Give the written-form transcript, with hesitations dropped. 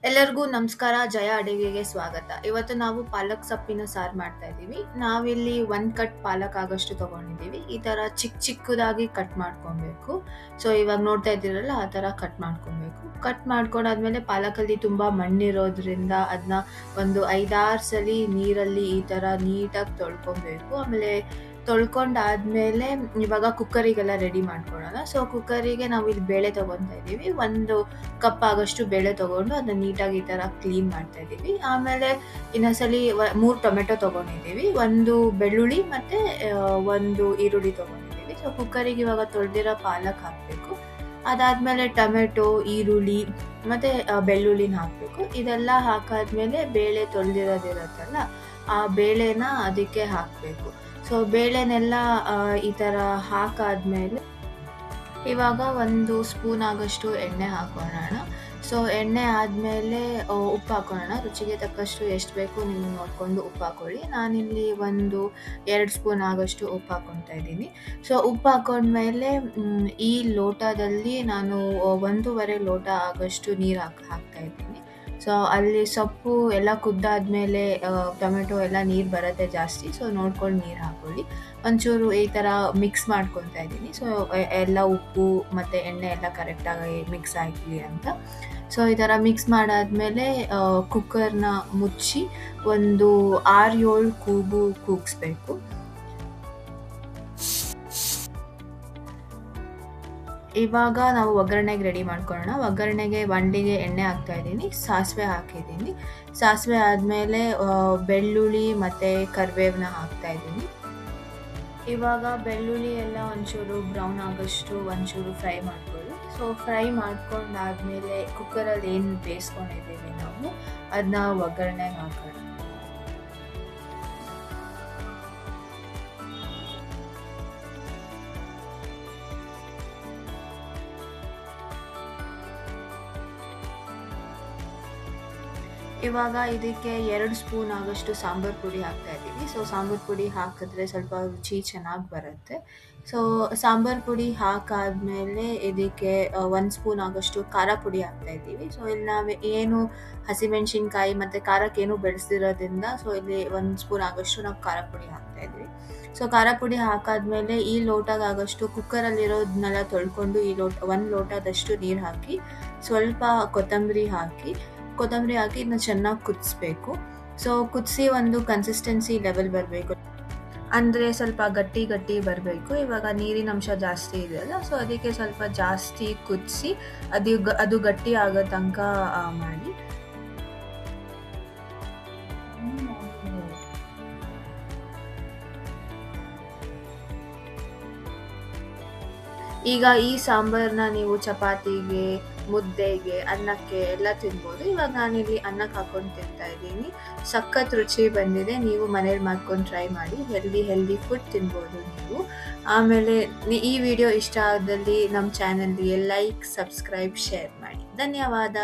ಎಲ್ಲರಿಗೂ ನಮಸ್ಕಾರ. ಜಯ ಅಡುಗೆಗೆ ಸ್ವಾಗತ. ಇವತ್ತು ನಾವು ಪಾಲಕ್ ಸೊಪ್ಪಿನ ಸಾರು ಮಾಡ್ತಾ ಇದ್ದೀವಿ. ನಾವಿಲ್ಲಿ 1 ಕಟ್ ಪಾಲಕ್ ಆಗೋಷ್ಟು ತಗೊಂಡಿದ್ದೀವಿ. ಈ ಥರ ಚಿಕ್ಕದಾಗಿ ಕಟ್ ಮಾಡ್ಕೊಬೇಕು. ಸೊ ಇವಾಗ ನೋಡ್ತಾ ಇದ್ದೀರಲ್ಲ, ಆ ಥರ ಕಟ್ ಮಾಡ್ಕೊಬೇಕು. ಕಟ್ ಮಾಡ್ಕೊಂಡಾದ್ಮೇಲೆ ಪಾಲಕಲ್ಲಿ ತುಂಬ ಮಣ್ಣಿರೋದ್ರಿಂದ ಅದನ್ನ ಒಂದು 5-6 ಸಲ ನೀರಲ್ಲಿ ಈ ಥರ ನೀಟಾಗಿ ತೊಳ್ಕೊಬೇಕು. ಆಮೇಲೆ ತೊಳ್ಕೊಂಡಾದ್ಮೇಲೆ ಇವಾಗ ಕುಕ್ಕರಿಗೆಲ್ಲ ರೆಡಿ ಮಾಡ್ಕೊಳ್ಳೋಣ. ಸೊ ಕುಕ್ಕರಿಗೆ ನಾವು ಇಲ್ಲಿ ಬೇಳೆ ತೊಗೊತಾ ಇದ್ದೀವಿ. 1 ಕಪ್ ಆಗೋಷ್ಟು ಬೇಳೆ ತೊಗೊಂಡು ಅದನ್ನ ನೀಟಾಗಿ ಈ ಥರ ಕ್ಲೀನ್ ಮಾಡ್ತಾ ಇದ್ದೀವಿ. ಆಮೇಲೆ ಇನ್ನೊಂದ್ಸಲಿ 3 ಟೊಮೆಟೊ ತೊಗೊಂಡಿದ್ದೀವಿ, 1 ಬೆಳ್ಳುಳ್ಳಿ ಮತ್ತು 1 ಈರುಳ್ಳಿ ತೊಗೊಂಡಿದ್ದೀವಿ. ಸೊ ಕುಕ್ಕರಿಗೆ ಇವಾಗ ತೊಳೆದಿರೋ ಪಾಲಕ್ ಹಾಕಬೇಕು. ಅದಾದಮೇಲೆ ಟೊಮೆಟೊ, ಈರುಳ್ಳಿ ಮತ್ತು ಬೆಳ್ಳುಳ್ಳಿನ ಹಾಕಬೇಕು. ಇದೆಲ್ಲ ಹಾಕಾದ್ಮೇಲೆ ಬೇಳೆ ತೊಳೆದಿರೋದಿರುತ್ತಲ್ಲ, ಆ ಬೇಳೆನ ಅದಕ್ಕೆ ಹಾಕಬೇಕು. ಸೊ ಬೇಳೆನೆಲ್ಲ ಈ ಥರ ಹಾಕಾದ್ಮೇಲೆ ಇವಾಗ 1 ಸ್ಪೂನ್ ಆಗೋಷ್ಟು ಎಣ್ಣೆ ಹಾಕೊಳ್ಳೋಣ. ಸೊ ಎಣ್ಣೆ ಆದಮೇಲೆ ಉಪ್ಪು ಹಾಕೊಳ್ಳೋಣ. ರುಚಿಗೆ ತಕ್ಕಷ್ಟು ಎಷ್ಟು ಬೇಕು ನೀವು ನೋಡಿಕೊಂಡು ಉಪ್ಪು ಹಾಕೊಳ್ಳಿ. ನಾನಿಲ್ಲಿ 2 ಸ್ಪೂನ್ ಆಗೋಷ್ಟು ಉಪ್ಪು ಹಾಕ್ಕೊತಾ ಇದ್ದೀನಿ. ಸೊ ಉಪ್ಪು ಹಾಕೊಂಡ್ಮೇಲೆ ಈ ಲೋಟದಲ್ಲಿ ನಾನು 1.5 ಲೋಟ ಆಗೋಷ್ಟು ನೀರು ಹಾಕ್ತಾ ಇದ್ದೀನಿ. ಸೊ ಅಲ್ಲಿ ಸೊಪ್ಪು ಎಲ್ಲ ಕುದ್ದಾದ್ಮೇಲೆ ಟೊಮೆಟೊ ಎಲ್ಲ ನೀರು ಬರುತ್ತೆ ಜಾಸ್ತಿ. ಸೊ ನೋಡ್ಕೊಂಡು ನೀರು ಹಾಕೊಳ್ಳಿ. ಒಂಚೂರು ಈ ಥರ ಮಿಕ್ಸ್ ಮಾಡ್ಕೊತಾ ಇದ್ದೀನಿ. ಸೊ ಎಲ್ಲ ಉಪ್ಪು ಮತ್ತು ಎಣ್ಣೆ ಎಲ್ಲ ಕರೆಕ್ಟಾಗಿ ಮಿಕ್ಸ್ ಆಗಲಿ ಅಂತ. ಸೊ ಈ ಥರ ಮಿಕ್ಸ್ ಮಾಡಾದ್ಮೇಲೆ ಕುಕ್ಕರ್ನ ಮುಚ್ಚಿ ಒಂದು 6-7 ಕೂಗು ಕೂಗಿಸ್ಬೇಕು. ಇವಾಗ ನಾವು ಒಗ್ಗರಣೆಗೆ ರೆಡಿ ಮಾಡ್ಕೊಳ್ಳೋಣ. ಒಗ್ಗರಣೆಗೆ ಬಾಣಲಿಗೆ ಎಣ್ಣೆ ಹಾಕ್ತಾ ಇದ್ದೀನಿ, ಸಾಸಿವೆ ಹಾಕಿದ್ದೀನಿ. ಸಾಸಿವೆ ಆದಮೇಲೆ ಬೆಳ್ಳುಳ್ಳಿ ಮತ್ತು ಕರಿಬೇವನ್ನ ಹಾಕ್ತಾ ಇದ್ದೀನಿ. ಇವಾಗ ಬೆಳ್ಳುಳ್ಳಿ ಎಲ್ಲ ಒಂಚೂರು ಬ್ರೌನ್ ಆಗೋಷ್ಟು ಒಂಚೂರು ಫ್ರೈ ಮಾಡ್ಕೊಳ್ಳಿ. ಸೊ ಫ್ರೈ ಮಾಡ್ಕೊಂಡಾದ್ಮೇಲೆ ಕುಕ್ಕರಲ್ಲಿ ಏನು ಬೇಯಿಸ್ಕೊಂಡಿದ್ದೀವಿ ನಾವು ಅದನ್ನ ಒಗ್ಗರಣೆಗೆ ಹಾಕೋಣ. ಇವಾಗ ಇದಕ್ಕೆ 2 ಸ್ಪೂನ್ ಆಗೋಷ್ಟು ಸಾಂಬಾರು ಪುಡಿ ಹಾಕ್ತಾ ಇದ್ದೀವಿ. ಸೊ ಸಾಂಬಾರು ಪುಡಿ ಹಾಕಿದ್ರೆ ಸ್ವಲ್ಪ ರುಚಿ ಚೆನ್ನಾಗಿ ಬರುತ್ತೆ. ಸೊ ಸಾಂಬಾರು ಪುಡಿ ಹಾಕಾದ್ಮೇಲೆ ಇದಕ್ಕೆ 1 ಸ್ಪೂನ್ ಆಗೋಷ್ಟು ಖಾರ ಪುಡಿ ಹಾಕ್ತಾ ಇದ್ದೀವಿ. ಸೊ ಇಲ್ಲಿ ನಾವು ಏನು ಹಸಿಮೆಣ್ಸಿನ್ಕಾಯಿ ಮತ್ತು ಖಾರಕ್ಕೇನು ಬೆಳೆಸಿರೋದ್ರಿಂದ ಸೊ ಇಲ್ಲಿ 1 ಸ್ಪೂನ್ ಆಗೋಷ್ಟು ನಾವು ಖಾರ ಪುಡಿ ಹಾಕ್ತಾ ಇದ್ದೀವಿ. ಸೊ ಖಾರ ಪುಡಿ ಹಾಕಾದ್ಮೇಲೆ ಈ ಲೋಟಗಾಗೋಷ್ಟು ಕುಕ್ಕರಲ್ಲಿರೋದನ್ನೆಲ್ಲ ತೊಳ್ಕೊಂಡು ಈ 1 ಲೋಟದಷ್ಟು ನೀರು ಹಾಕಿ ಸ್ವಲ್ಪ ಕೊತ್ತಂಬರಿ ಹಾಕಿ ಇದನ್ನ ಚೆನ್ನಾಗಿ ಕುದಿಸ್ಬೇಕು. ಸೊ ಕುದಿಸಿ ಒಂದು ಕನ್ಸಿಸ್ಟೆನ್ಸಿ ಲೆವೆಲ್ ಬರಬೇಕು, ಅಂದರೆ ಸ್ವಲ್ಪ ಗಟ್ಟಿ ಬರಬೇಕು. ಇವಾಗ ನೀರಿನ ಅಂಶ ಜಾಸ್ತಿ ಇದೆಯಲ್ಲ, ಸೊ ಅದಕ್ಕೆ ಸ್ವಲ್ಪ ಜಾಸ್ತಿ ಕುದಿಸಿ ಅದು ಗಟ್ಟಿ ಆಗೋ ತನಕ ಮಾಡಿ. ಈಗ ಈ ಸಾಂಬಾರನ್ನ ನೀವು ಚಪಾತಿಗೆ, ಮುದ್ದೆಗೆ, ಅನ್ನಕ್ಕೆ ಎಲ್ಲ ತಿನ್ಬೋದು. ಇವಾಗ ನಾನಿಲ್ಲಿ ಅನ್ನಕ್ಕೆ ಹಾಕೊಂಡು ತಿಂತಾ ಇದ್ದೀನಿ. ಸಖತ್ ರುಚಿ ಬಂದಿದೆ. ನೀವು ಮನೇಲಿ ಮಾಡ್ಕೊಂಡು ಟ್ರೈ ಮಾಡಿ. ಹೆಲ್ದಿ ಫುಡ್ ತಿನ್ಬೋದು ನೀವು. ಆಮೇಲೆ ಈ ವಿಡಿಯೋ ಇಷ್ಟ ಆದಲ್ಲಿ ನಮ್ಮ ಚಾನಲ್ಗೆ ಲೈಕ್, ಸಬ್ಸ್ಕ್ರೈಬ್, ಶೇರ್ ಮಾಡಿ. ಧನ್ಯವಾದ.